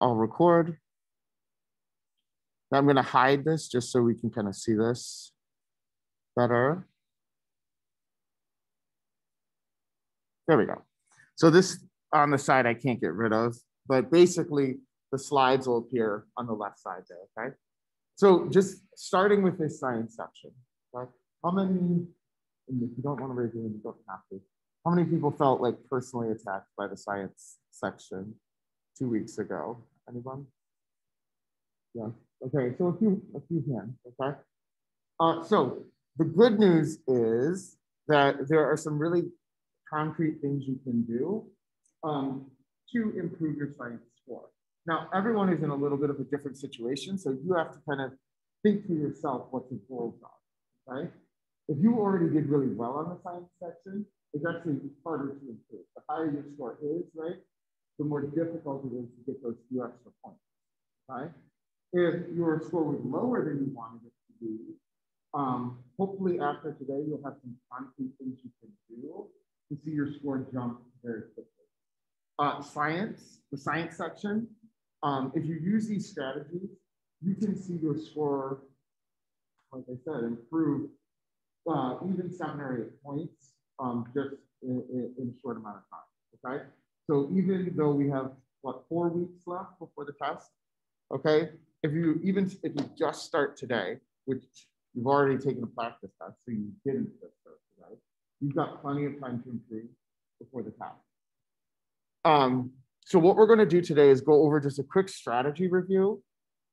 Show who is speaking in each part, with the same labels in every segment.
Speaker 1: I'll record. Now I'm going to hide this just so we can kind of see this better. There we go. So this on the side I can't get rid of, but basically the slides will appear on the left side there, okay? So just starting with this science section, okay? How many, and if you don't want to raise your hand, you don't have to. How many people felt like personally attacked by the science section 2 weeks ago? Anyone? Yeah, okay, so a few hands, okay? So the good news is that there are some really concrete things you can do to improve your science score. Now, everyone is in a little bit of a different situation, so you have to kind of think to yourself what your goals are, right? If you already did really well on the science section, it's actually harder to improve. The higher your score is, right, the more difficult it is to get those few extra points, right? If your score was lower than you wanted it to be, hopefully after today, you'll have some concrete things you can do to see your score jump very quickly. The science section, if you use these strategies, you can see your score, like I said, improve even 7 or 8 points just in a short amount of time, okay? So even though we have, what, 4 weeks left before the test, okay? If you just start today, which you've already taken a practice test, so you didn't just start today, you've got plenty of time to improve before the test. So what we're going to do today is go over just a quick strategy review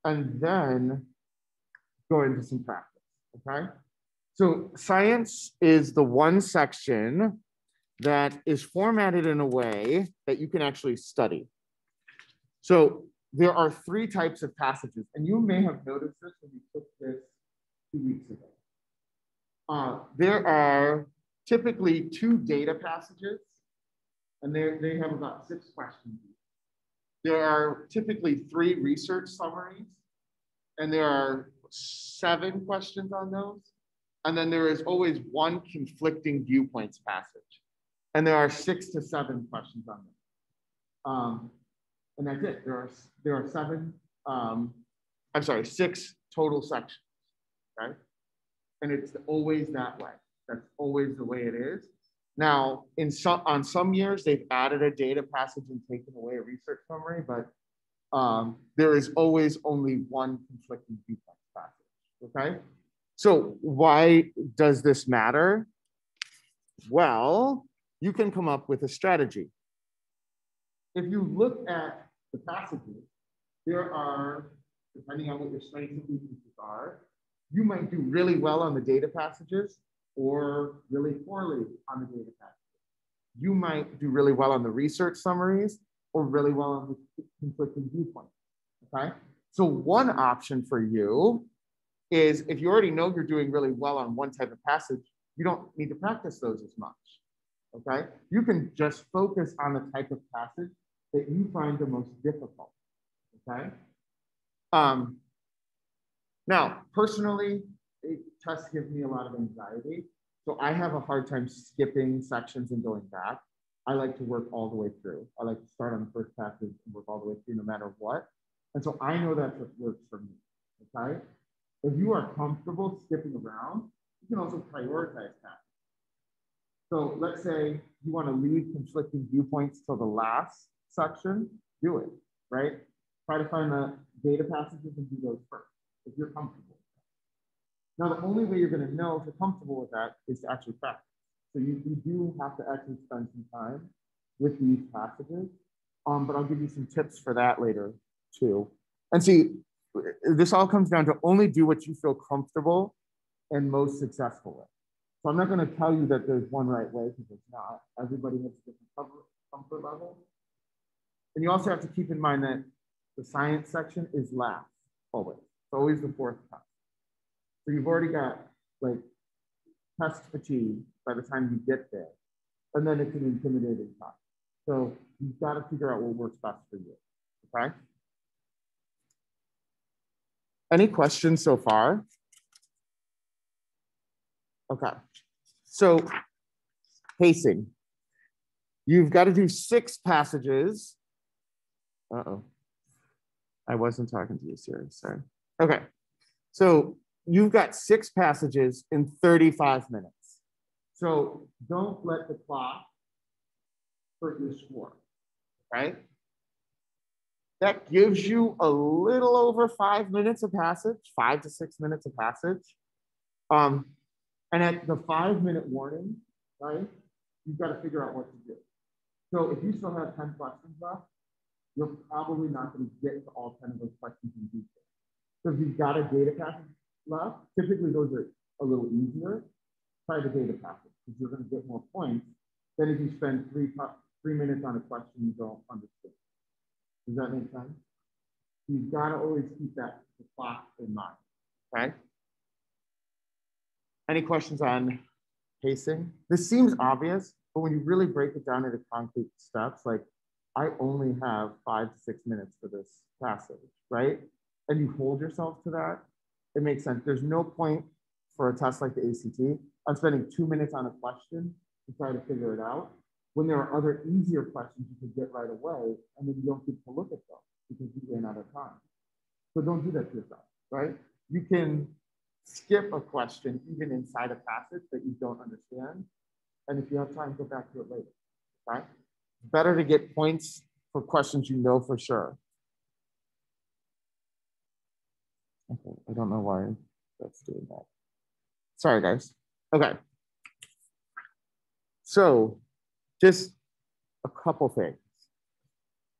Speaker 1: and then go into some practice, okay? So science is the one section that is formatted in a way that you can actually study. So there are 3 types of passages, and you may have noticed this when you took this 2 weeks ago. There are typically 2 data passages, and they have about 6 questions. There are typically 3 research summaries, and there are 7 questions on those. And then there is always 1 conflicting viewpoints passage. And there are 6 to 7 questions on them. And that's it. There are 6 total sections, right? And it's always that way. That's always the way it is. Now, on some years, they've added a data passage and taken away a research summary, but there is always only 1 conflicting viewpoint passage, okay? So why does this matter? Well, you can come up with a strategy. If you look at the passages, there are, depending on what your strengths and weaknesses are, you might do really well on the data passages or really poorly on the data passages. You might do really well on the research summaries or really well on the conflicting viewpoints, okay? So one option for you is if you already know you're doing really well on one type of passage, you don't need to practice those as much, okay? You can just focus on the type of passage that you find the most difficult, okay? Now, personally, tests give me a lot of anxiety. So I have a hard time skipping sections and going back. I like to work all the way through. I like to start on the first passage and work all the way through no matter what. And so I know that's what works for me, okay? If you are comfortable skipping around, you can also prioritize passages. So let's say you want to leave conflicting viewpoints till the last section, do it, right? Try to find the data passages and do those first, if you're comfortable. Now, the only way you're going to know if you're comfortable with that is to actually practice. So you do have to actually spend some time with these passages, but I'll give you some tips for that later too. And see, this all comes down to only do what you feel comfortable and most successful with. So I'm not going to tell you that there's one right way because it's not. Everybody has a different comfort level. And you also have to keep in mind that the science section is last, always. It's always the 4th test. So you've already got like test fatigue by the time you get there. And then it's an intimidating time. So you've got to figure out what works best for you, okay? Any questions so far? Okay, so pacing. You've got to do 6 passages. Uh-oh. I wasn't talking to you, Siri, sorry. Okay, so you've got 6 passages in 35 minutes. So don't let the clock hurt your score, right? That gives you a little over 5 minutes a passage, 5 to 6 minutes a passage. And at the 5-minute warning, right, you've got to figure out what to do. So if you still have 10 questions left, you're probably not going to get to all 10 of those questions in detail. So if you've got a data passage left, typically those are a little easier. Try the data passage because you're going to get more points than if you spend 3 minutes on a question you don't understand. Does that make sense? You've got to always keep that the clock in mind, okay? Any questions on pacing? This seems obvious, but when you really break it down into concrete steps, like I only have 5 to 6 minutes for this passage, right? And you hold yourself to that, it makes sense. There's no point for a test like the ACT on spending 2 minutes on a question to try to figure it out when there are other easier questions you could get right away, and then you don't get to look at them because you ran out of time. So don't do that to yourself, right? You can skip a question even inside a passage that you don't understand. And if you have time, go back to it later, right? Better to get points for questions you know for sure. Okay, I don't know why that's doing that. Sorry, guys. Okay. So just a couple things.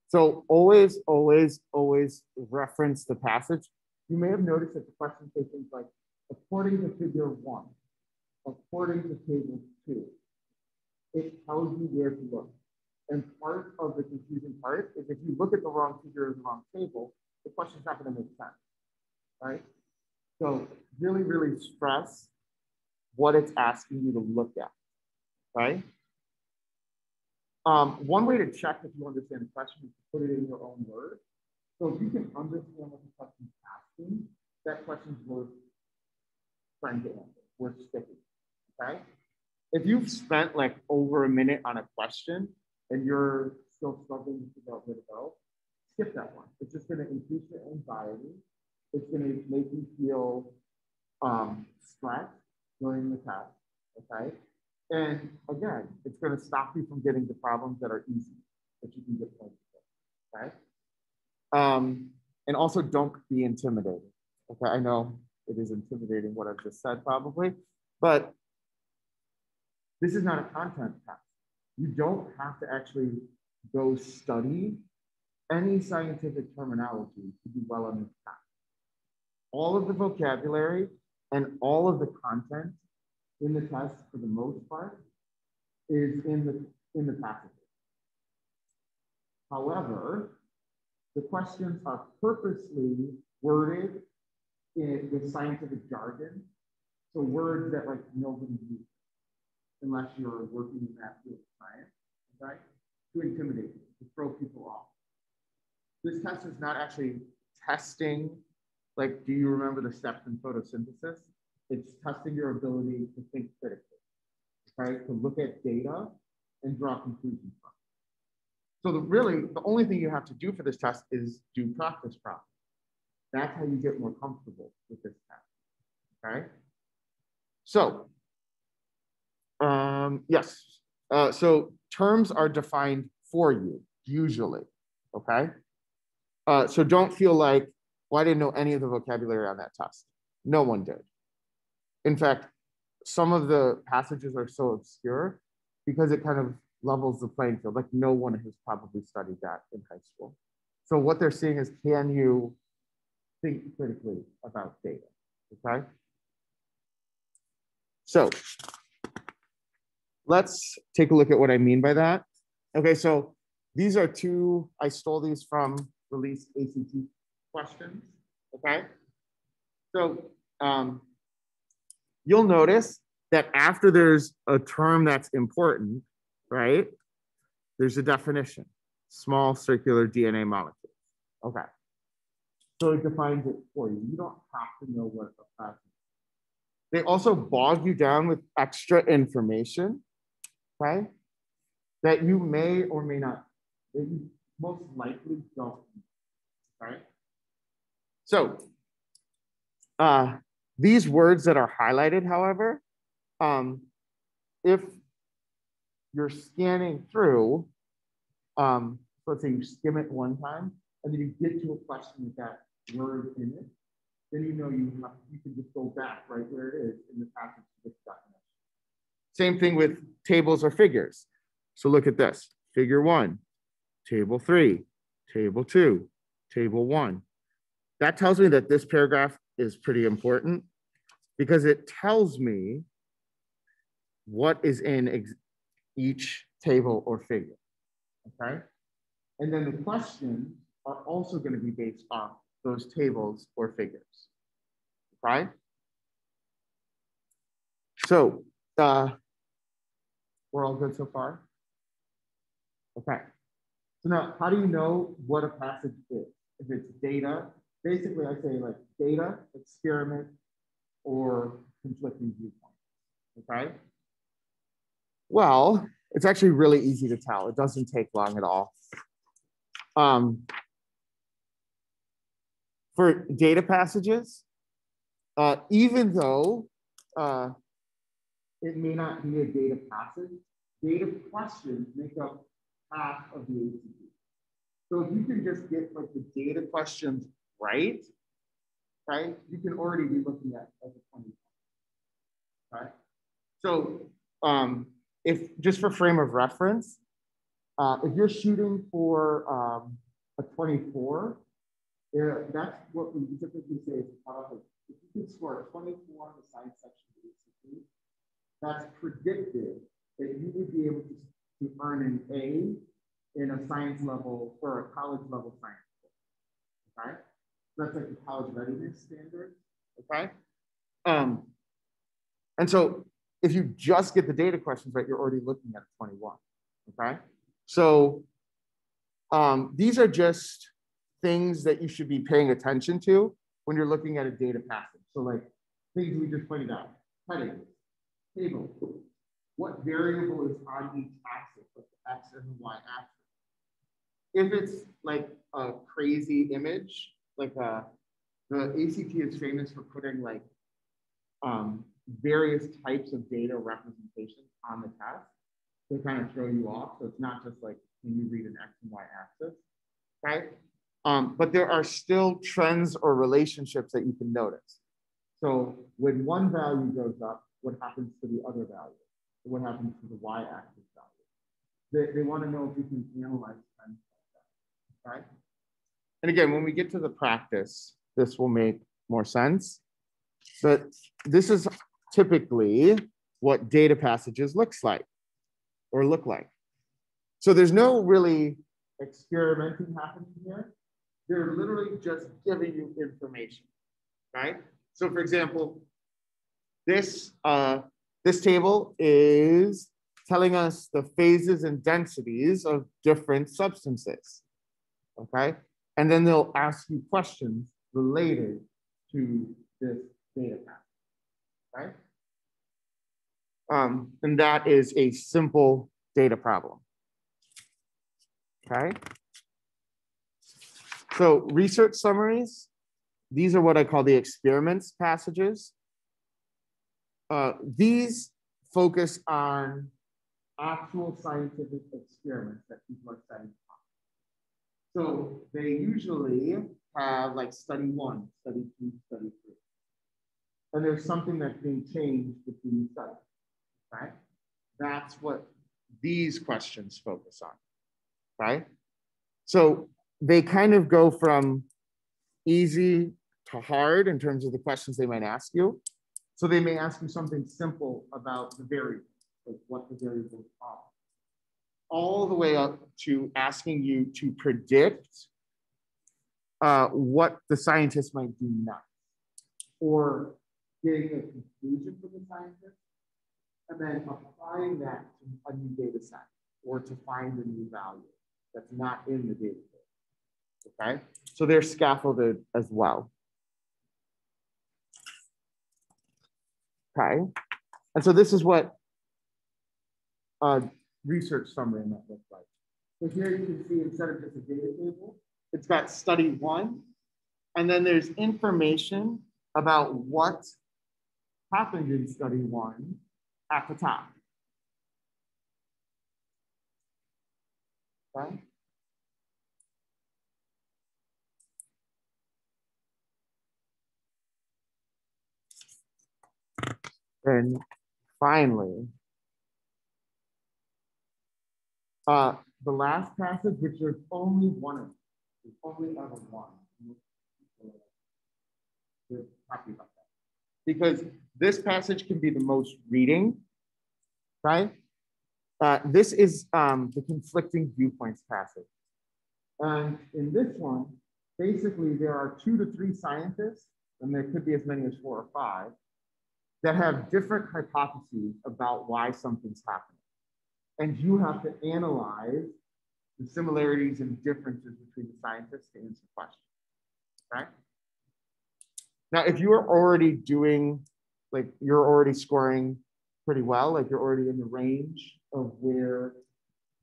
Speaker 1: So always, always, always reference the passage. You may have noticed that the question says things like, according to figure 1, according to table 2, it tells you where to look. And part of the confusing part is if you look at the wrong figure or the wrong table, the question's not going to make sense, right? So really, really stress what it's asking you to look at, right? One way to check if you understand the question is to put it in your own words. So if you can understand what the question's asking, that question's worth trying to answer, worth sticking, okay? If you've spent like over a minute on a question and you're still struggling to figure out where to go, skip that one. It's just going to increase your anxiety. It's going to make you feel stressed during the test, okay? And again, it's going to stop you from getting the problems that are easy, that you can get points for, okay? And also don't be intimidated, okay? I know it is intimidating what I've just said probably, but this is not a content test. You don't have to actually go study any scientific terminology to do well on this test. All of the vocabulary and all of the content in the test, for the most part, is in the passages. However, the questions are purposely worded with scientific jargon, so words that like nobody uses, unless you're working in that field of science, right? To intimidate you, to throw people off. This test is not actually testing, like, do you remember the steps in photosynthesis? It's testing your ability to think critically, right? To look at data and draw conclusions from it. So the only thing you have to do for this test is do practice problems. That's how you get more comfortable with this test, okay? So, yes. So terms are defined for you, usually, okay? So don't feel like, well, I didn't know any of the vocabulary on that test. No one did. In fact, some of the passages are so obscure because it kind of levels the playing field. Like no one has probably studied that in high school. So what they're seeing is, can you think critically about data, okay? So let's take a look at what I mean by that. Okay, so these are two, I stole these from released ACT questions, okay? So you'll notice that after there's a term that's important, right? There's a definition, small circular DNA molecules, okay? So it defines it for you. You don't have to know what a plasmid is. They also bog you down with extra information, okay? That you may or may not, that you most likely don't need, right? So these words that are highlighted, however, if you're scanning through, let's say you skim it one time, and then you get to a question with that word in it, then you know you can just go back right where it is in the passage to this definition. Same thing with tables or figures. So look at this, figure 1, table 3, table 2, table 1. That tells me that this paragraph is pretty important because it tells me what is in each table or figure, okay? And then the questions are also going to be based off those tables or figures, okay? So we're all good so far? Okay. So now, how do you know what a passage is? If it's data, basically I say like data, experiment, or conflicting viewpoints, okay? Well, it's actually really easy to tell. It doesn't take long at all. For data passages, even though it may not be a data passage, data questions make up half of the ACT. So if you can just get like the data questions right, you can already be looking at as a 20, right? So if just for frame of reference, if you're shooting for a 24, that's what we typically say is if you can score a 24 in the science section of the ACT, that's predicted that you would be able to earn an A in a science level or a college level science course, okay? So that's like the college readiness standard, okay? And so if you just get the data questions right, you're already looking at a 21, okay? So these are just things that you should be paying attention to when you're looking at a data passage. So like things we just pointed out, headings, table, what variable is on each axis, like the X and the Y axis. If it's like a crazy image, like the ACT is famous for putting like various types of data representation on the test to kind of throw you off. So it's not just like, can you read an X and Y axis, right? But there are still trends or relationships that you can notice. So when one value goes up, what happens to the other value? What happens to the Y-axis value? They want to know if you can analyze trends like that, right? And again, when we get to the practice, this will make more sense. But this is typically what data passages look like. So there's no really experimenting happening here. They're literally just giving you information, right? So for example, this table is telling us the phases and densities of different substances, okay? And then they'll ask you questions related to this data pattern, right? And that is a simple data problem, okay? So research summaries, these are what I call the experiments passages. These focus on actual scientific experiments that people are studying. So they usually have like study 1, study 2, study 3. And there's something that's being changed between the studies, right? That's what these questions focus on, right? So they kind of go from easy to hard in terms of the questions they might ask you. So they may ask you something simple about the variables, like what the variables are, all the way up to asking you to predict what the scientist might do next, or getting a conclusion from the scientist, and then applying that to a new data set, or to find a new value that's not in the data set, okay? So they're scaffolded as well. Okay, and so this is what a research summary might look like. So here you can see instead of just a data table, it's got study 1, And then there's information about what happened in study 1 at the top. Okay. And finally, the last passage, which there's only one of them. There's only ever one. We're happy about that. Because this passage can be the most reading, right? This is the conflicting viewpoints passage. And in this one, basically there are 2 to 3 scientists, and there could be as many as 4 or 5, that have different hypotheses about why something's happening. And you have to analyze the similarities and differences between the scientists to answer questions, right? Now, if you are already doing, like you're already scoring pretty well, like you're already in the range of where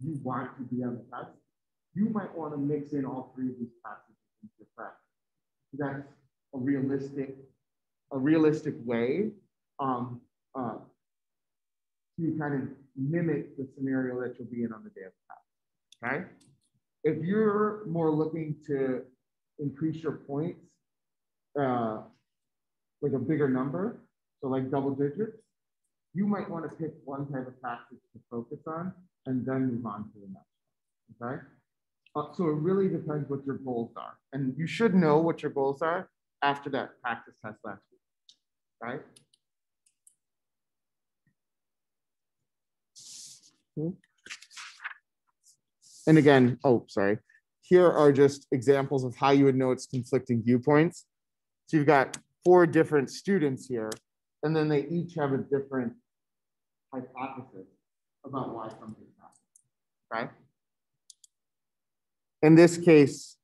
Speaker 1: you want to be on the test, you might want to mix in all 3 of these passages into your prep. That's a realistic way to kind of mimic the scenario that you'll be in on the day of the test, okay? If you're more looking to increase your points, like a bigger number, so like double digits, you might want to pick one type of passage to focus on and then move on to the next one, okay? So it really depends what your goals are. And you should know what your goals are after that practice test last week, right? And again, oh, sorry. Here are just examples of how you would know it's conflicting viewpoints. So you've got 4 different students here, and then they each have a different hypothesis about why something's happening, right? In this case,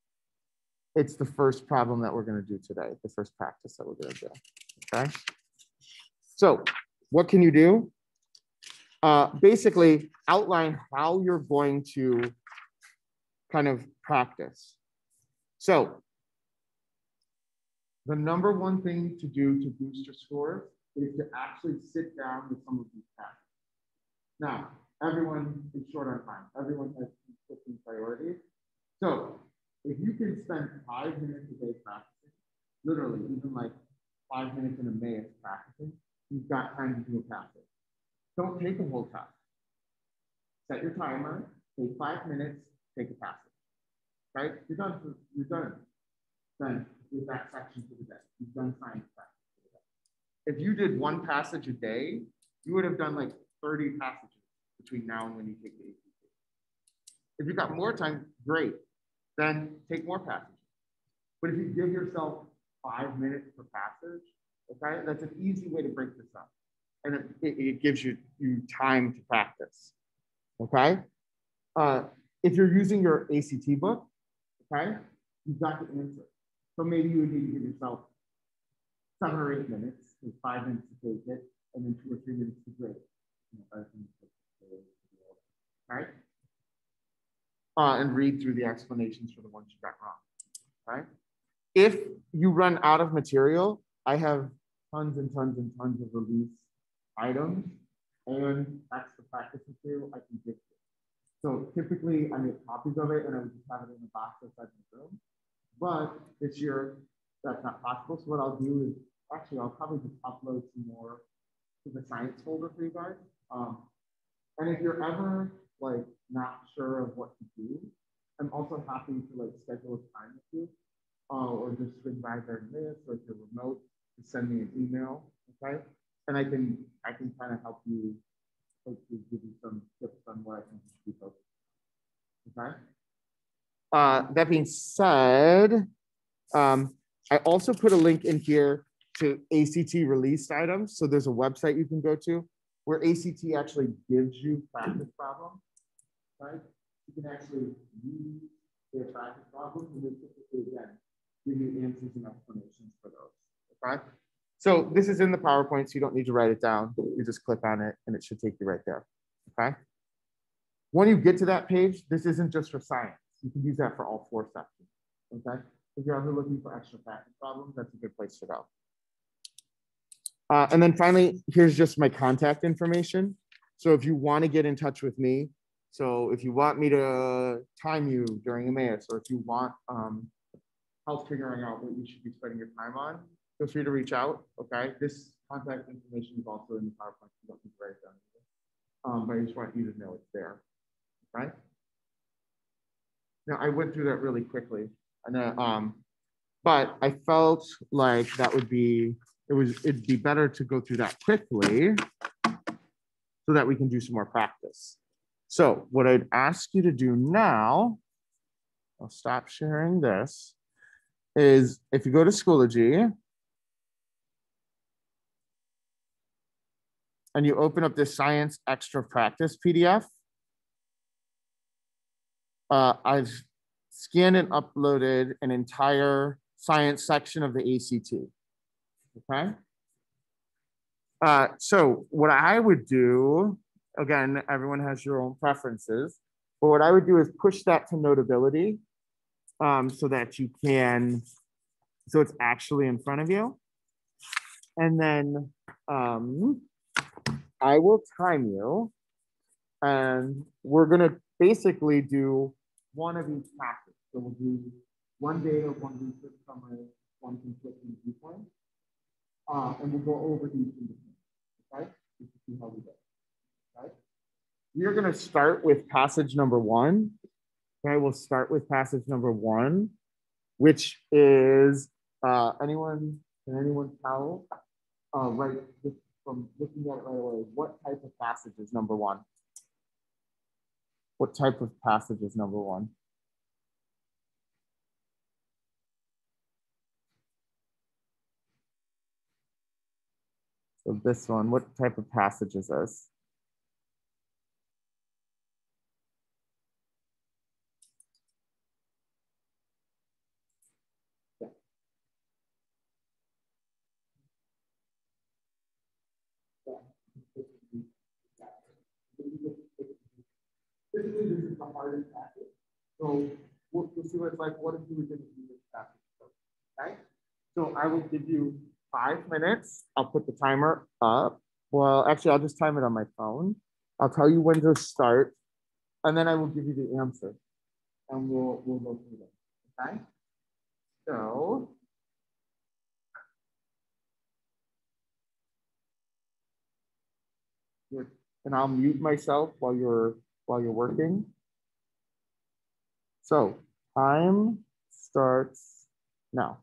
Speaker 1: it's the first problem that we're going to do today, the first practice that we're going to do, okay? So what can you do? Basically outline how you're going to kind of practice. So the number one thing to do to boost your scores is to actually sit down with some of these tasks. Now, everyone is short on time. Everyone has conflicting priorities. So if you can spend 5 minutes a day practicing, literally even like 5 minutes in a May practicing, you've got time to do a passage. Don't take a whole task. Set your timer, take 5 minutes, take a passage, right? You're done. You're done. Then with that section for the day, you've done science practice for the day. If you did 1 passage a day, you would have done like 30 passages between now and when you take the ACT. If you've got more time, great. Then take more passages. But if you give yourself 5 minutes per passage, okay, that's an easy way to break this up. And it gives you time to practice, okay? If you're using your ACT book, okay, you've got to answer. So maybe you would need to give yourself 7 or 8 minutes, 5 minutes to take it, and then 2 or 3 minutes to grade. Okay? And read through the explanations for the ones you got wrong, right? If you run out of material, I have tons and tons and tons of release items, and that's the practice material I can give you. So typically I make copies of it and I would just have it in a box outside the room. But this year, that's not possible. So what I'll do is, actually, I'll probably just upload some more to the science folder for you guys. And if you're ever like not sure of what to do, I'm also happy to like schedule a time with you, or just swing by during this, or if you're remote, just send me an email, okay? And I can kind of help you, hopefully give you some tips on what I think you should be focused on, okay? That being said, I also put a link in here to ACT released items. So there's a website you can go to where ACT actually gives you practice problems, right? You can actually use their practice problems and they typically, again, give you answers and explanations for those, okay? So this is in the PowerPoint, so you don't need to write it down. You just click on it and it should take you right there, okay? When you get to that page, this isn't just for science. You can use that for all 4 sections, okay? If you're ever looking for extra practice problems, that's a good place to go. And then finally, here's just my contact information. So if you want to get in touch with me, so if you want me to time you during Emmaus, or if you want help figuring out what you should be spending your time on, feel free to reach out. Okay, this contact information is also in the PowerPoint. You don't need to write it down. But I just want you to know it's there. Right? Now I went through that really quickly, and then, but I felt like that would be it'd be better to go through that quickly so that we can do some more practice. So what I'd ask you to do now, I'll stop sharing this, is if you go to Schoology and you open up this Science Extra Practice PDF, I've scanned and uploaded an entire science section of the ACT. Okay. So what I would do, again, everyone has your own preferences, but what I would do is push that to Notability so that you can, so it's actually in front of you. And then I will time you, and we're gonna basically do one of each practice. So we'll do one data, one research summary, one conflicting viewpoint, and we'll go over each of them. Okay, just to see how we go. Okay, we are going to start with passage number 1. Okay, we'll start with passage number 1, which is can anyone tell right just from looking at it right away, what type of passage is number 1? What type of passage is number 1? So this one, what type of passage is this? Typically, this is the hardest passage. So we'll see what it's like. What if you were going to do this passage first? Okay. So I will give you 5 minutes. I'll put the timer up. Well, actually, I'll just time it on my phone. I'll tell you when to start, and then I will give you the answer, and we'll go through them. Okay. So. And I'll mute myself while you're working. So time starts now.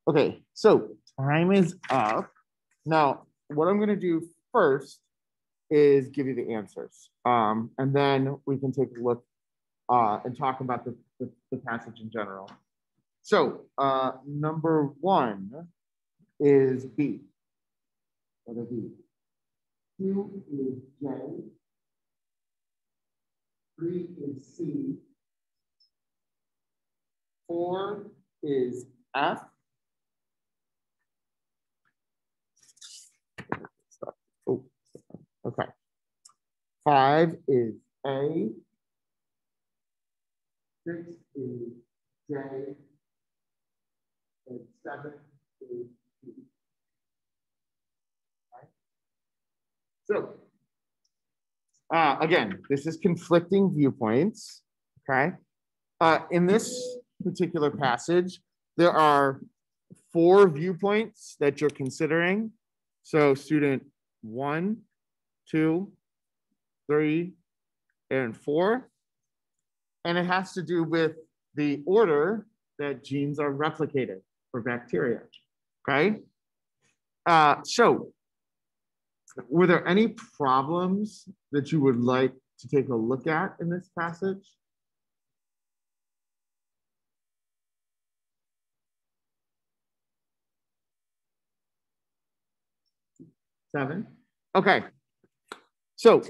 Speaker 1: Okay, so time is up. Now, what I'm going to do first is give you the answers. And then we can take a look and talk about the passage in general. So number one is B. Letter B. Two is J. Three is C. Four is F. Oh, okay. Five is A. Six is J. And seven is B. Right. So again, this is conflicting viewpoints. Okay. In this particular passage, there are 4 viewpoints that you're considering. So student 1, 2, 3, and 4. And it has to do with the order that genes are replicated for bacteria. Okay. So were there any problems that you would like to take a look at in this passage? Seven. Okay. So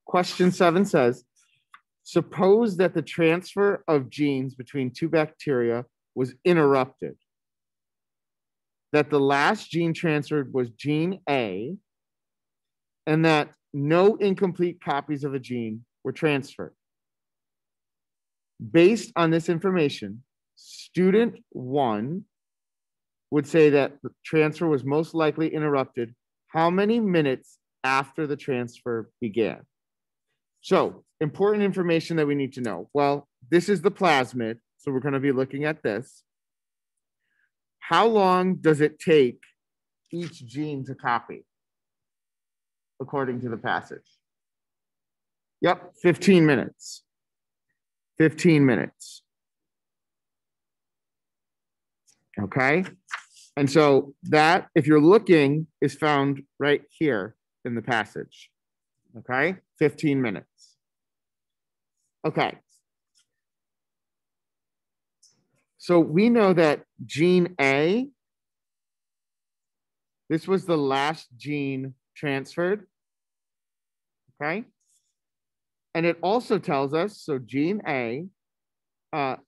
Speaker 1: question 7 says, suppose that the transfer of genes between 2 bacteria was interrupted. That the last gene transferred was gene A, and that no incomplete copies of a gene were transferred. Based on this information, student 1 would say that the transfer was most likely interrupted how many minutes after the transfer began? So, important information that we need to know. Well, this is the plasmid, so we're going to be looking at this. How long does it take each gene to copy, according to the passage? Yep, 15 minutes. 15 minutes. Okay. And so that, if you're looking, is found right here in the passage. Okay. 15 minutes. Okay. So we know that gene A, this was the last gene transferred. Okay. And it also tells us, so gene A, and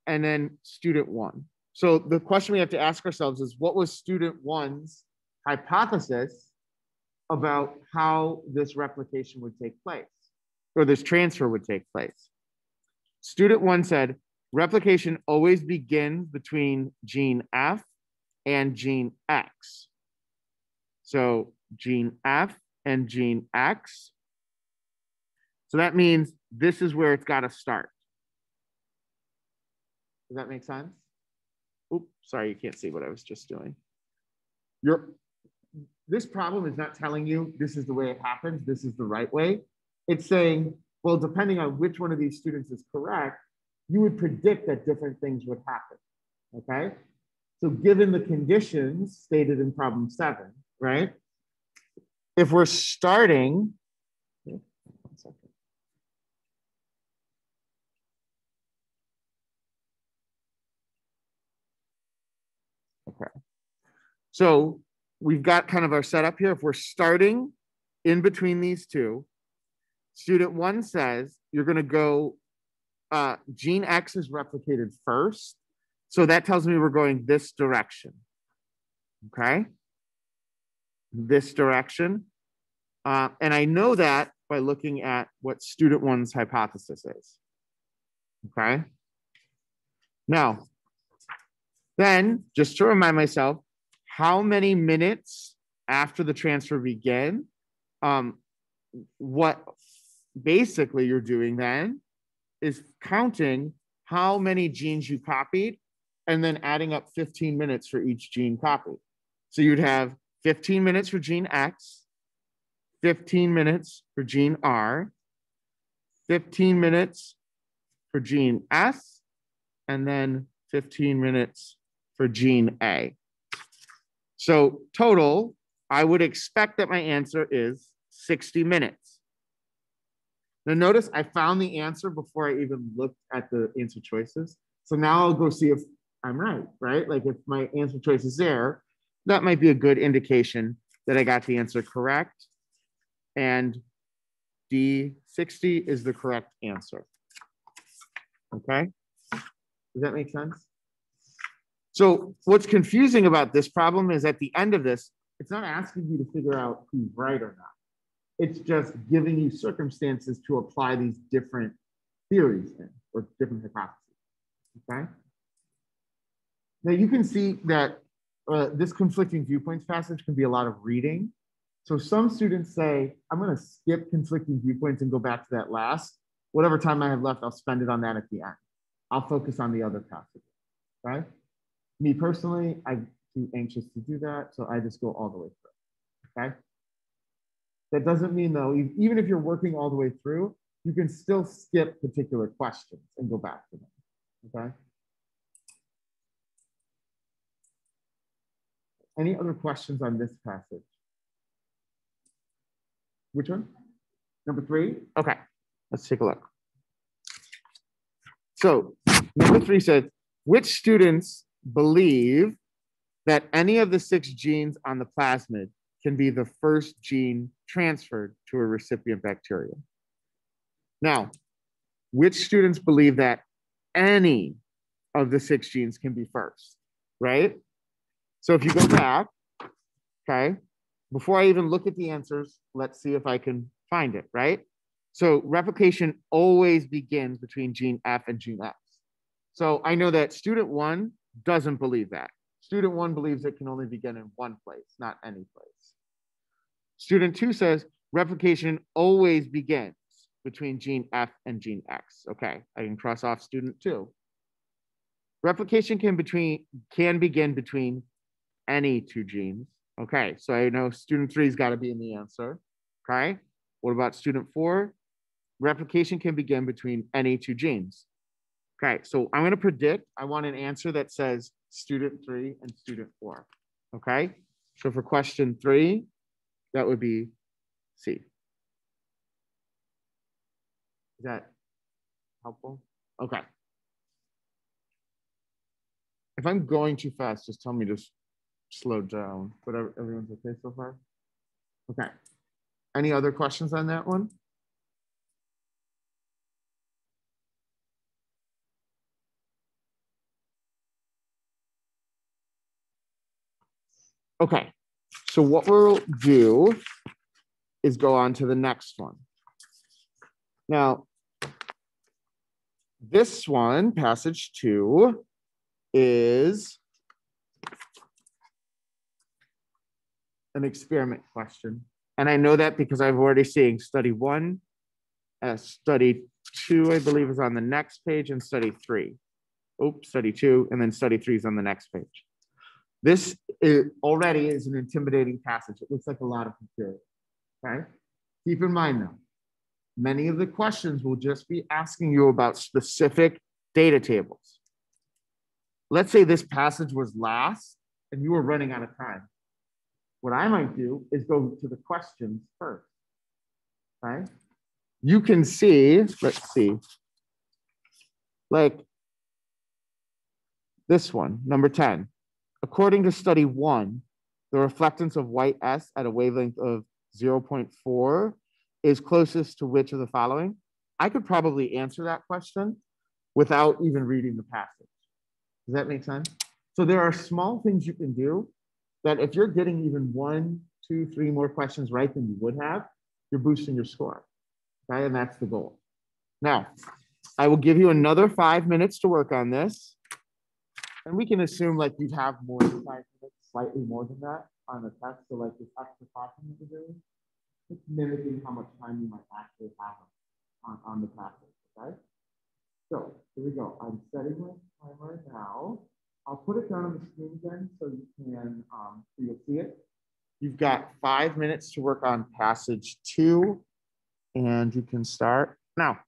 Speaker 1: then student 1. So the question we have to ask ourselves is, what was student 1's hypothesis about how this replication would take place, or this transfer would take place? Student 1 said, replication always begins between gene F and gene X. So gene F and gene X. So that means this is where it's got to start. Does that make sense? Oops, sorry, you can't see what I was just doing. This problem is not telling you this is the way it happens, this is the right way. It's saying, well, depending on which one of these students is correct, you would predict that different things would happen, okay? So given the conditions stated in problem 7, right? If we're starting, okay. So we've got kind of our setup here. If we're starting in between these two, student 1 says you're going to go, gene X is replicated first. So that tells me we're going this direction. Okay. This direction. And I know that by looking at what student 1's hypothesis is. Okay. Now, then just to remind myself, how many minutes after the transfer began? What basically you're doing then is counting how many genes you copied and then adding up 15 minutes for each gene copied. So you'd have 15 minutes for gene X, 15 minutes for gene R, 15 minutes for gene S, and then 15 minutes for gene A. So total, I would expect that my answer is 60 minutes. Now notice I found the answer before I even looked at the answer choices. So now I'll go see if I'm right? Like if my answer choice is there, that might be a good indication that I got the answer correct. And D60 is the correct answer. Okay, does that make sense? So what's confusing about this problem is at the end of this, it's not asking you to figure out who's right or not. It's just giving you circumstances to apply these different theories in, or different hypotheses, okay? Now you can see that this conflicting viewpoints passage can be a lot of reading. So some students say, I'm gonna skip conflicting viewpoints and go back to that last. Whatever time I have left, I'll spend it on that at the end. I'll focus on the other passages, right? Me personally, I'm too anxious to do that, so I just go all the way through, okay? That doesn't mean though, even if you're working all the way through, you can still skip particular questions and go back to them, okay? Any other questions on this passage? Which one? Number 3? Okay, let's take a look. So number 3 said, which students believe that any of the 6 genes on the plasmid can be the first gene transferred to a recipient bacterium? Now, which students believe that any of the 6 genes can be first, right? So if you go back, okay, before I even look at the answers, let's see if I can find it, right? So replication always begins between gene F and gene X. So I know that student 1 doesn't believe that. Student 1 believes it can only begin in one place, not any place. Student 2 says replication always begins between gene F and gene X. Okay, I can cross off student 2. Replication can begin between any 2 genes. Okay, so I know student 3's got to be in the answer. Okay, what about student 4? Replication can begin between any 2 genes. Okay, so I'm going to predict, I want an answer that says student 3 and student 4. Okay, so for question 3, that would be C. Is that helpful? Okay. If I'm going too fast, just tell me to slow down. But everyone's okay so far? Okay. Any other questions on that one? Okay. So what we'll do is go on to the next one. Now, this one, passage 2, is an experiment question. And I know that because I've already seen study 1, study 2, I believe, is on the next page, and study 3. Oops, study 2, and then study 3 is on the next page. This already is an intimidating passage. It looks like a lot of material, okay? Keep in mind though, many of the questions will just be asking you about specific data tables. Let's say this passage was last and you were running out of time. What I might do is go to the questions first, okay? You can see, let's see, like this one, number 10. According to study 1, the reflectance of white S at a wavelength of 0.4 is closest to which of the following? I could probably answer that question without even reading the passage. Does that make sense? So there are small things you can do that if you're getting even 1, 2, 3 more questions right than you would have, you're boosting your score, okay? And that's the goal. Now, I will give you another 5 minutes to work on this. And we can assume like you'd have more than 5 minutes, slightly more than that on the test. So like this extra caution that we're doing, it's mimicking how much time you might actually have on the practice, okay? So here we go. I'm setting my timer now. I'll put it down on the screen again so you can, so you'll see it. You've got 5 minutes to work on passage 2, and you can start now.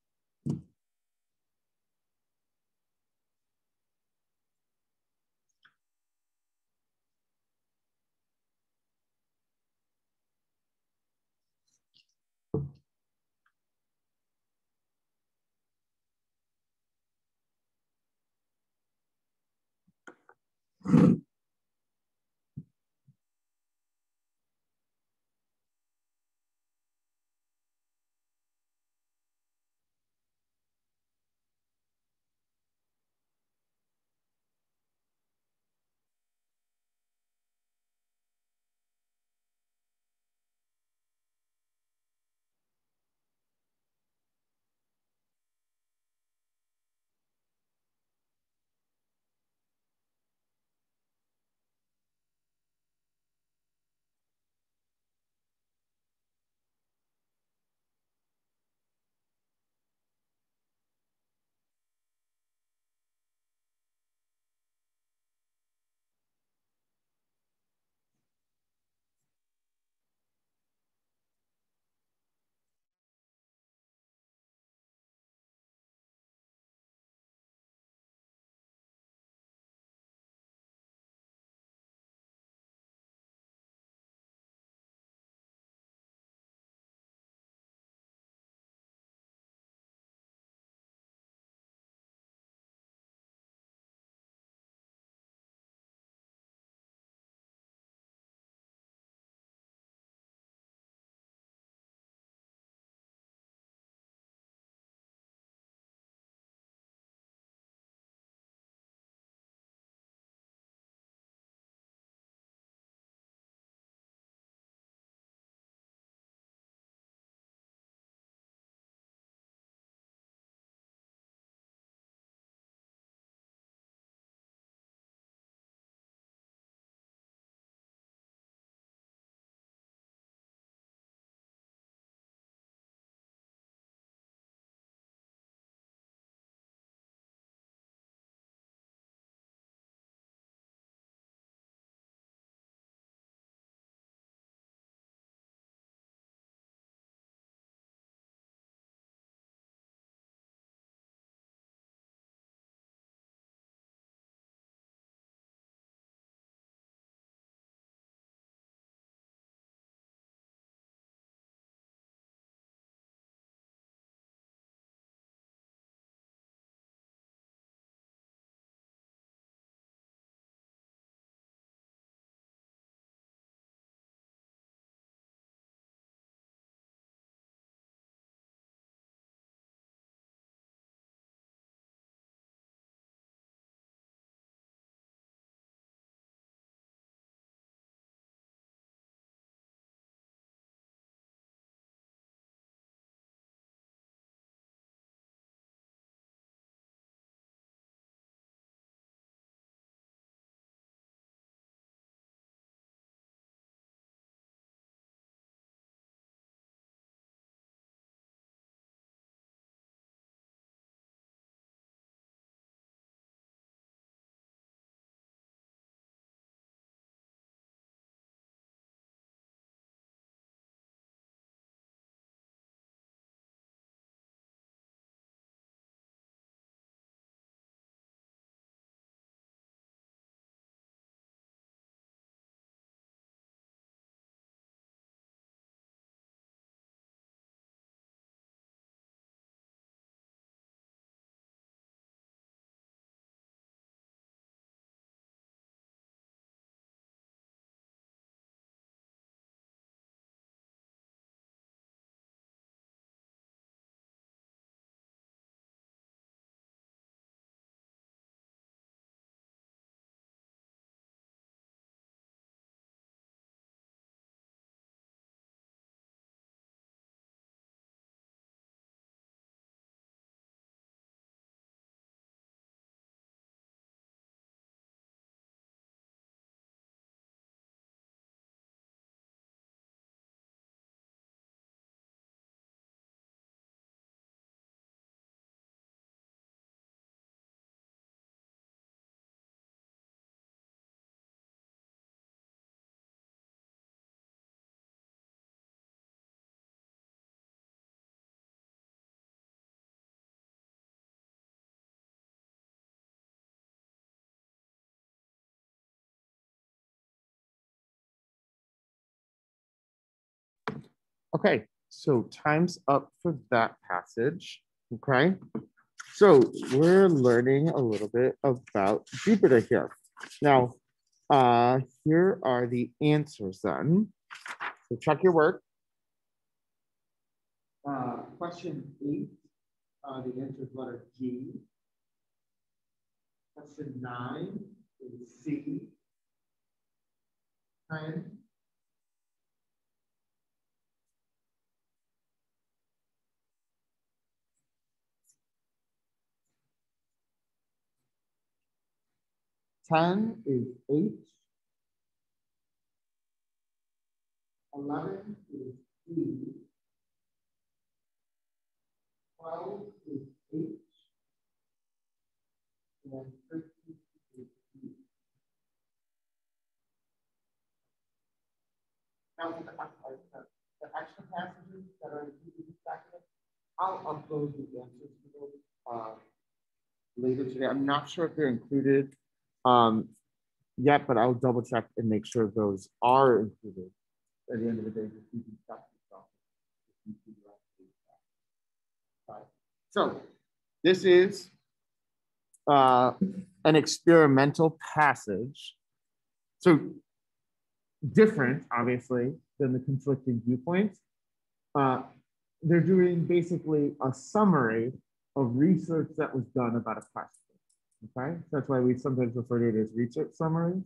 Speaker 1: Okay, so time's up for that passage. Okay, so we're learning a little bit about Jupiter here. Now, here are the answers then. So check your work. Question 8, the answer is letter G. Question 9 is C. 10. Ten is H. 11 is E. 12 is H. And 13 is E. Now, the extra passages that are included in this document, I'll upload the answers to those later today. I'm not sure if they're included yet, but I'll double check and make sure those are included. At the end of the day, just you can check yourself. So this is an experimental passage. So different, obviously, than the conflicting viewpoints. They're doing basically a summary of research that was done about a question. Okay, so that's why we sometimes refer to it as research summaries.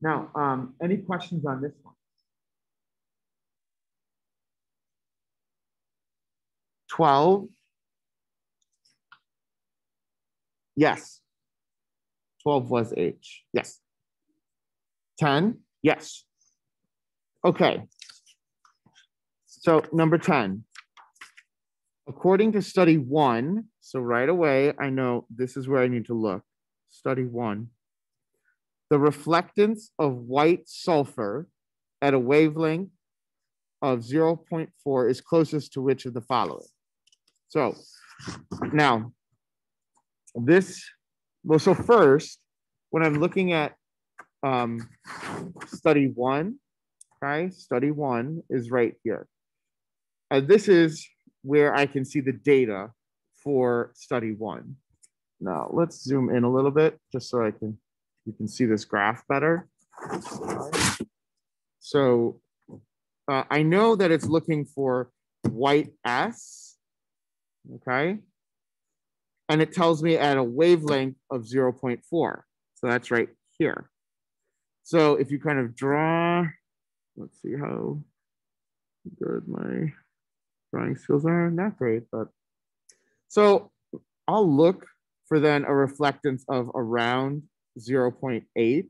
Speaker 1: Now, any questions on this one? 12. Yes. 12 was H. Yes. 10. Yes. Okay. So number 10. According to study 1, so right away, I know this is where I need to look. Study 1. The reflectance of white sulfur at a wavelength of 0.4 is closest to which of the following? So now this, well, so first, when I'm looking at study 1, okay, study 1 is right here. This is where I can see the data for study 1. Now let's zoom in a little bit just so you can see this graph better. So I know that it's looking for white S, okay? And it tells me at a wavelength of 0.4. So that's right here. So if you kind of draw, let's see how good my drawing skills are. Not great, but so I'll look for then a reflectance of around 0.8.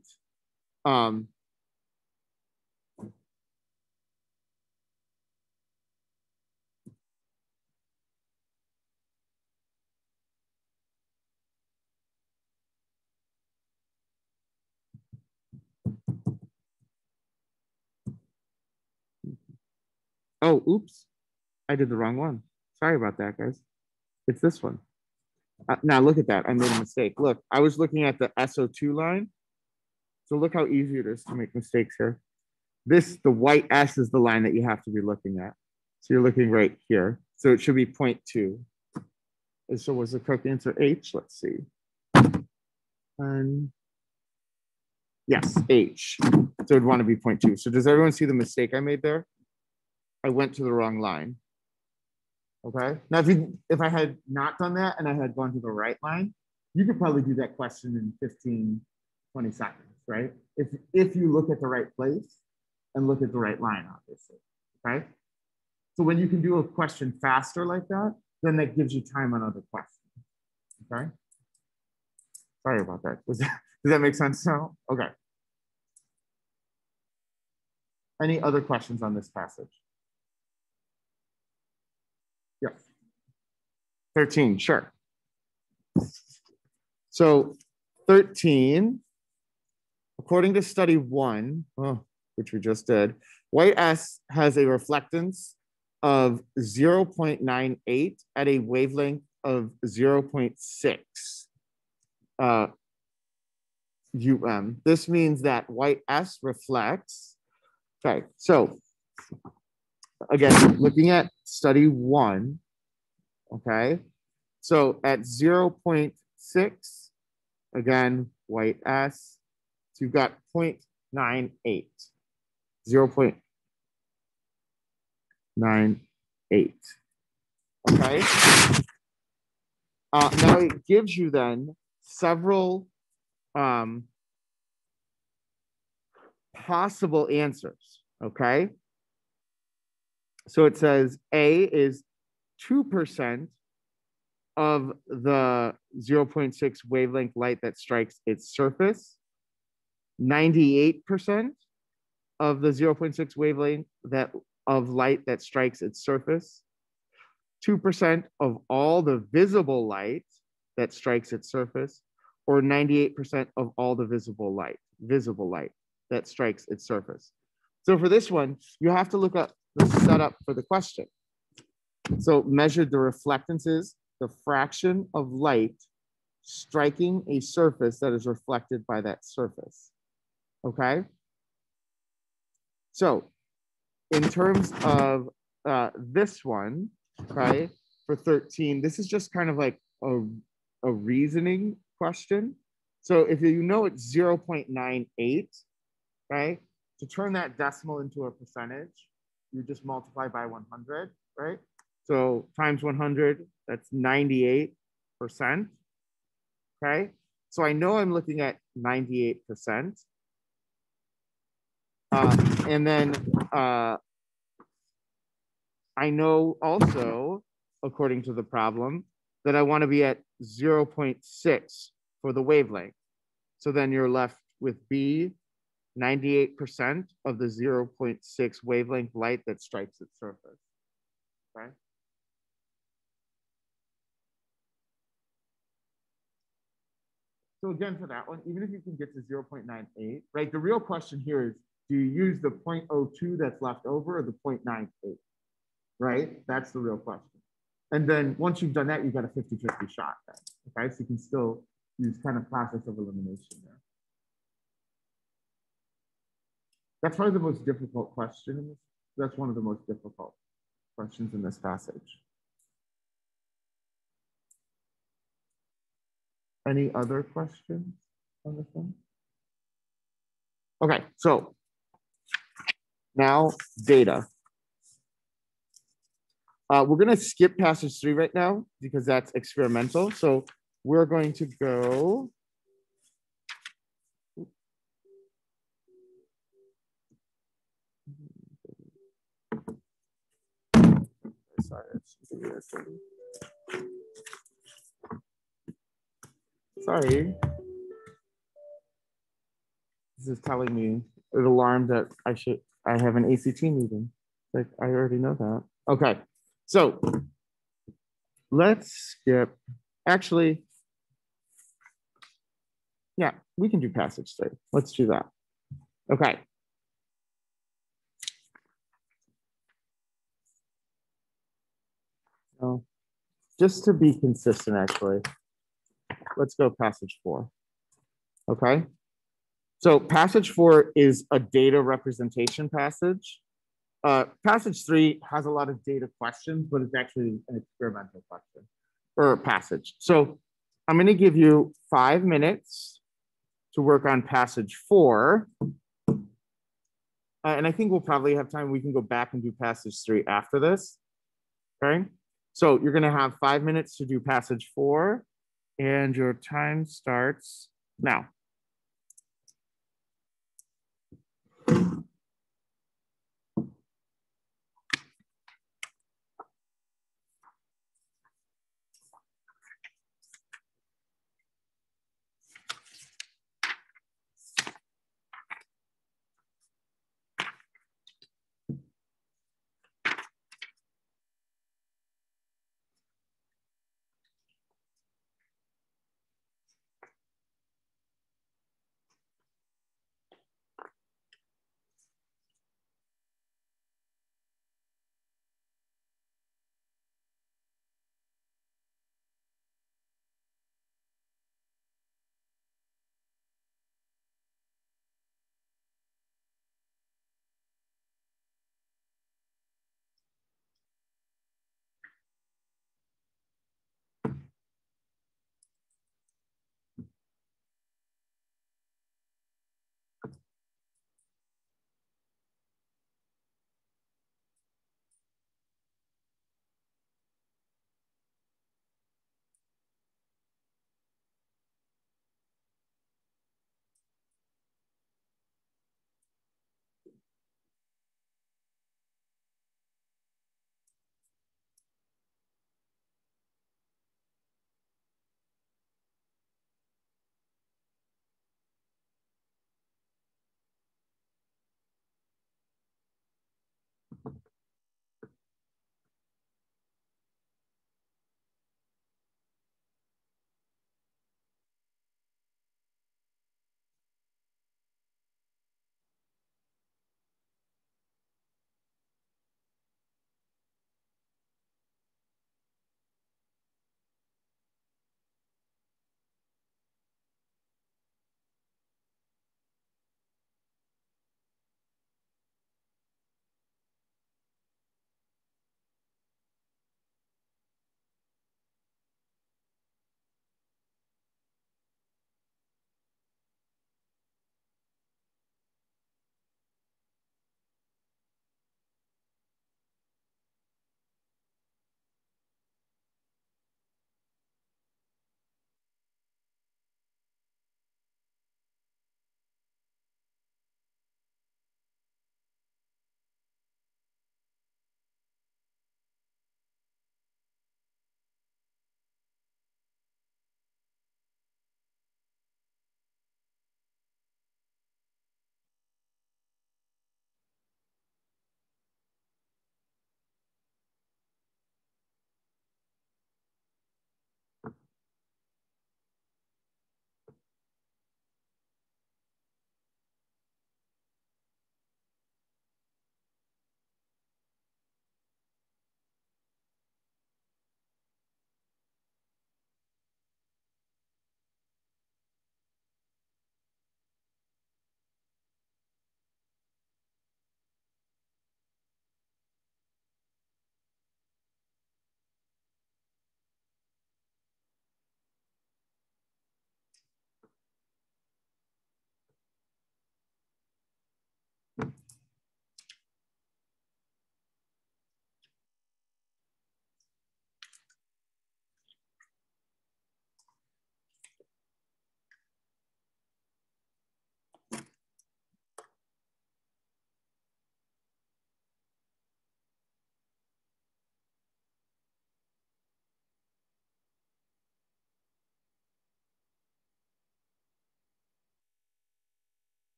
Speaker 1: Oh, oops. I did the wrong one. Sorry about that, guys. It's this one. Now look at that. I made a mistake. Look, I was looking at the SO2 line. So look how easy it is to make mistakes here. The white S is the line that you have to be looking at. So you're looking right here. So it should be 0.2. And so was the correct answer H? Let's see. And yes, H. So it'd want to be 0.2. So does everyone see the mistake I made there? I went to the wrong line. Okay. Now, if I had not done that and I had gone to the right line, you could probably do that question in 15, 20 seconds, right? If you look at the right place and look at the right line, obviously, okay? So when you can do a question faster like that, then that gives you time on other questions, okay? Sorry about that. Does that make sense now? Okay. Any other questions on this passage? Yes. 13, sure. So 13, according to study 1, which we just did, white S has a reflectance of 0.98 at a wavelength of 0.6 UM. This means that white S reflects. Okay, so again, looking at study 1, okay, so at 0.6, again, white S, So you've got 0.98, 0.98. Okay. Now it gives you then several possible answers. Okay. So it says A is 2% of the 0.6 wavelength light that strikes its surface, 98% of the 0.6 wavelength of light that strikes its surface, 2% of all the visible light that strikes its surface, or 98% of all the visible light that strikes its surface. So for this one, you have to look up the setup for the question. So measure the reflectances, the fraction of light striking a surface that is reflected by that surface. Okay. So in terms of this one, okay, for 13, this is just kind of like a reasoning question. So if you know it's 0.98, right? To turn that decimal into a percentage, you just multiply by 100, right? So times 100, that's 98%. Okay. So I know I'm looking at 98%. And then I know also, according to the problem, that I want to be at 0.6 for the wavelength. So then you're left with B, 98% of the 0.6 wavelength light that strikes its surface. Okay. So again, for that one, even if you can get to 0.98, right? The real question here is, do you use the 0.02 that's left over or the 0.98, right? That's the real question. And then once you've done that, you've got a 50-50 shot then, okay? So you can still use kind of process of elimination there. That's probably the most difficult question in this. That's one of the most difficult questions in this passage. Any other questions on this one? Okay, so now data. We're going to skip passage 3 right now because that's experimental. So we're going to go. Sorry. This is telling me an alarm that I have an ACT meeting. Like I already know that. Okay, so let's skip. Actually, yeah, we can do passage 3. Let's do that. Okay. So just to be consistent, actually, let's go passage 4. Okay. So passage 4 is a data representation passage. Passage 3 has a lot of data questions, but it's actually an experimental question or passage. So I'm going to give you 5 minutes to work on passage 4. And I think we'll probably have time. We can go back and do passage 3 after this. Okay. So you're going to have 5 minutes to do passage 4, and your time starts now.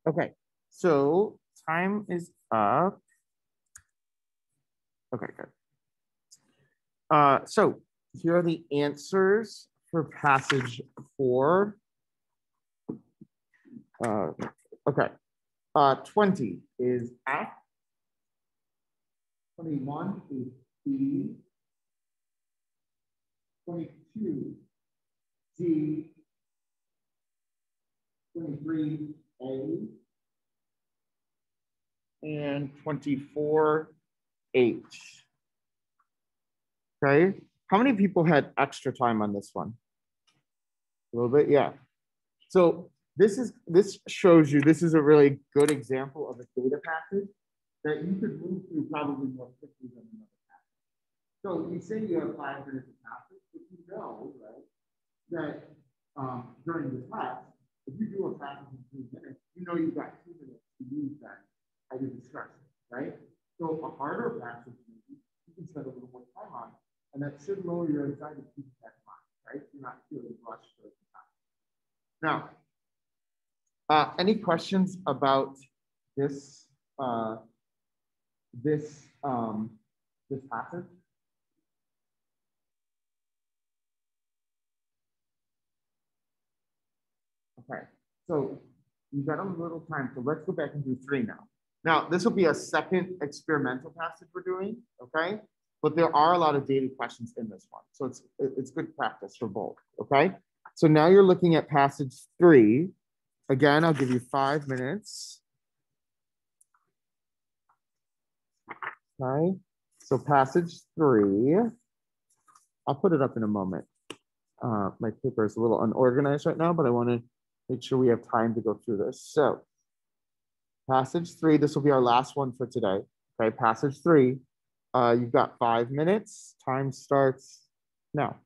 Speaker 1: Okay, so time is up. Okay, good. So here are the answers for passage 4. Okay, 20 is F. 21 is B. 22, D. 23, A. And 24, H. Okay, how many people had extra time on this one? A little bit, yeah. So this shows you, this is a really good example of a data passage that you could move through probably more quickly than another passage. So you say you have 5 minutes of passage, but you know, right, that during the class, if you do a passage in 3 minutes, you know you've got 2 minutes to use that as you discuss, right? So a harder passage, maybe, you can spend a little more time on, and that should lower your anxiety to keep that in mind, right? You're not feeling rushed or time. Now, any questions about this this this passage? Okay, so you got a little time, so let's go back and do 3 now. Now, this will be a second experimental passage we're doing, okay? But there are a lot of daily questions in this one, so it's good practice for both, okay? So now you're looking at passage 3. Again, I'll give you 5 minutes. Okay, so passage 3. I'll put it up in a moment. My paper is a little unorganized right now, but I want to make sure we have time to go through this. So passage 3, this will be our last one for today. Okay, passage 3, you've got 5 minutes. Time starts now.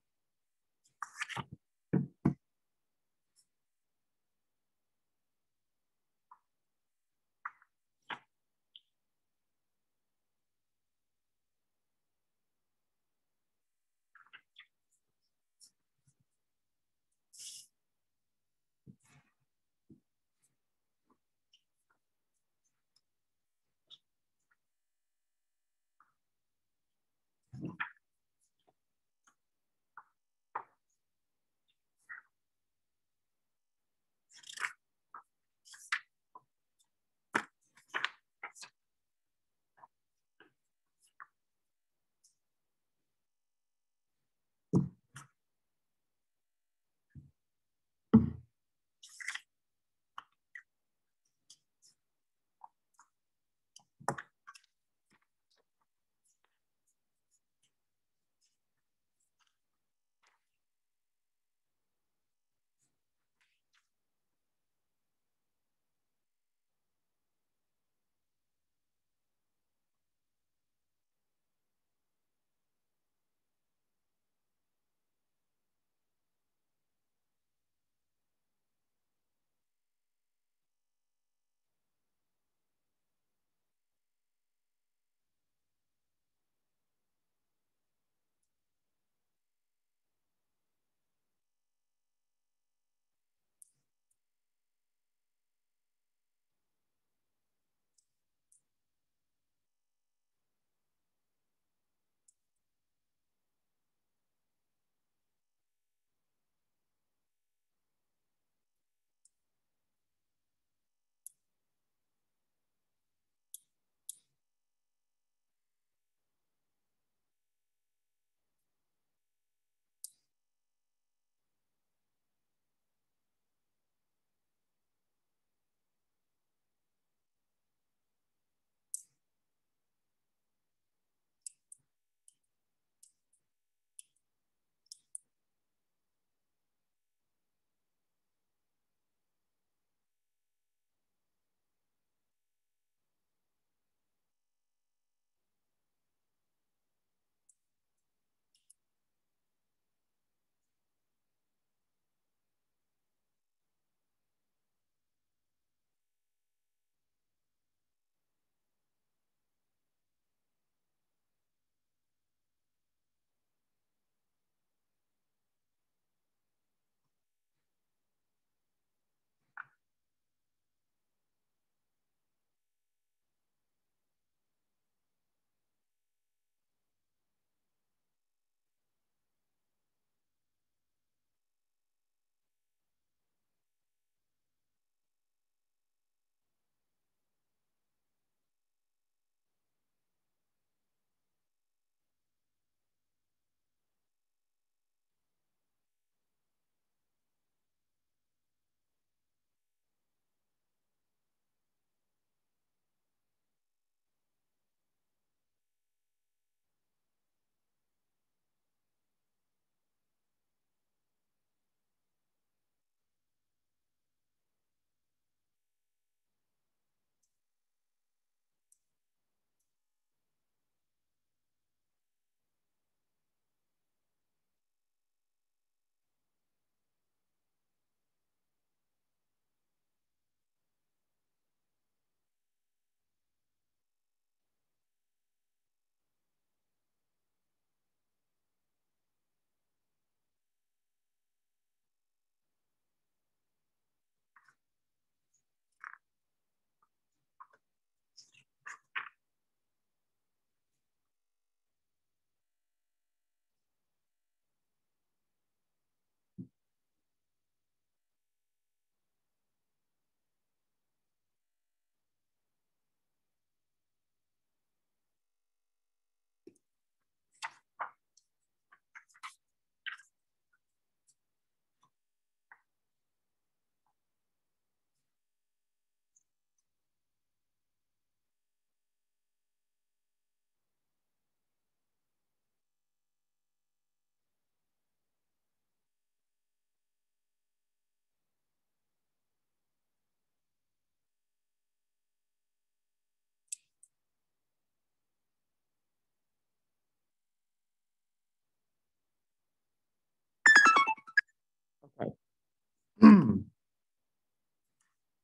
Speaker 1: Okay.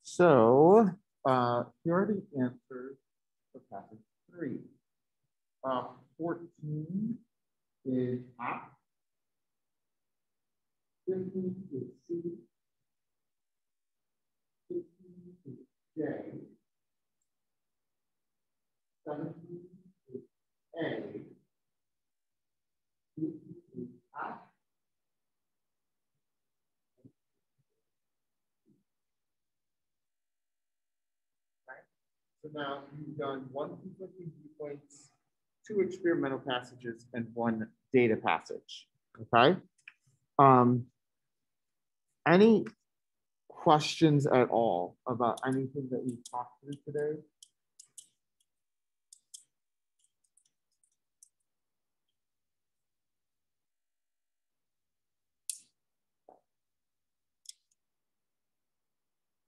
Speaker 1: So he already answered for passage 3. 14 is up. 15 is C. 16 is J. 17 is A. 18 is F. So now you've done 1 conflicting viewpoints, 2 experimental passages, and 1 data passage. Okay. Any questions at all about anything that we talked through today?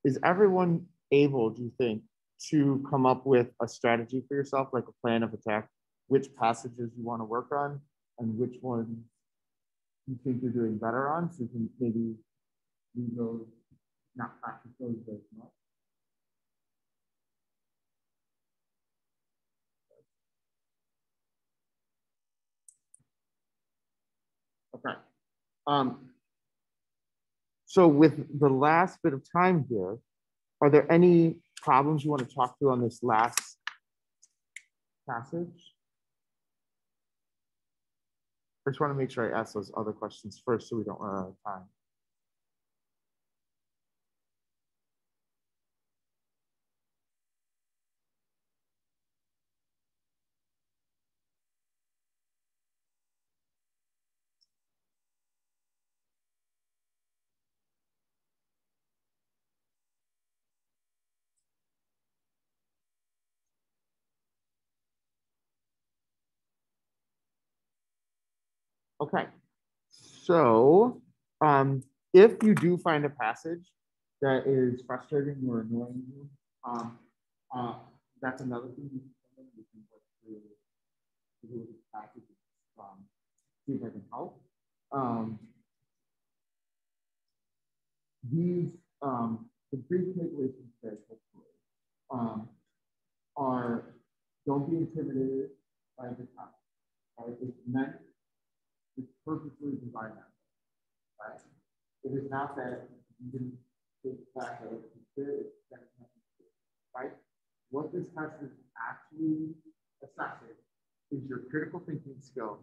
Speaker 1: Is everyone able, do you think, to come up with a strategy for yourself, like a plan of attack, which passages you want to work on and which ones you think you're doing better on, so you can maybe leave those, not practice those as much? Okay. So with the last bit of time here, are there any problems you want to talk through on this last passage? I just want to make sure I ask those other questions first so we don't run out of time. Okay, so if you do find a passage that is frustrating or annoying you, that's another thing you can work through this passage. See if I can help. The big takeaways from today, hopefully, are don't be intimidated by the topic. Right? It's purposely designed that way, right? It is not that you can take back a right? What this test is actually assessing is your critical thinking skills,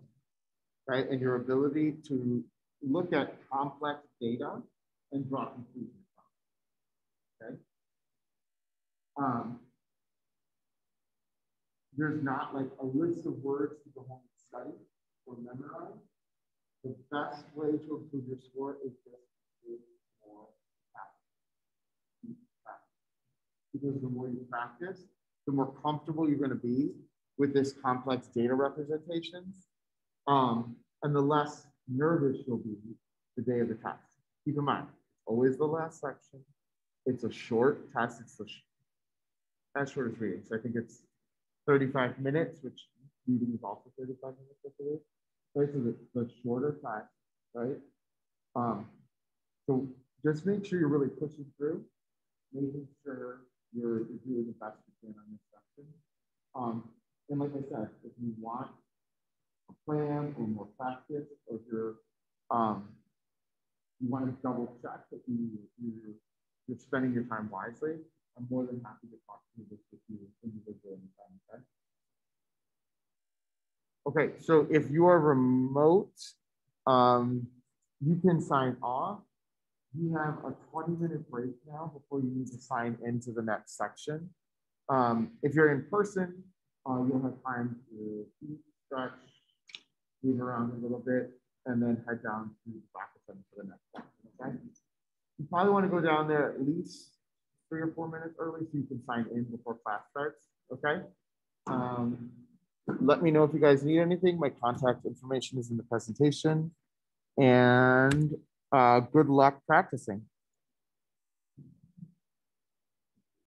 Speaker 1: right? And your ability to look at complex data and draw conclusions from it, okay? There's not like a list of words to go home and study or memorize. The best way to improve your score is just to do more practice. Because the more you practice, the more comfortable you're going to be with this complex data representations, and the less nervous you'll be the day of the test. Keep in mind, it's always the last section. It's a short test. It's as short as reading. So I think it's 35 minutes, which reading is also 35 minutes, I believe. Right, so the shorter time, right? So just make sure you're really pushing through, making sure you're doing the best you can on this section. And like I said, if you want a plan or more practice, or if you want to double check that you're spending your time wisely, I'm more than happy to talk through this with you individually anytime, okay? Okay, so if you are remote, you can sign off. You have a 20-minute break now before you need to sign into the next section. If you're in person, you'll have time to eat, stretch, move around a little bit, and then head down to the practice center for the next section, okay? You probably want to go down there at least 3 or 4 minutes early so you can sign in before class starts, okay? Let me know if you guys need anything. My contact information is in the presentation. And good luck practicing.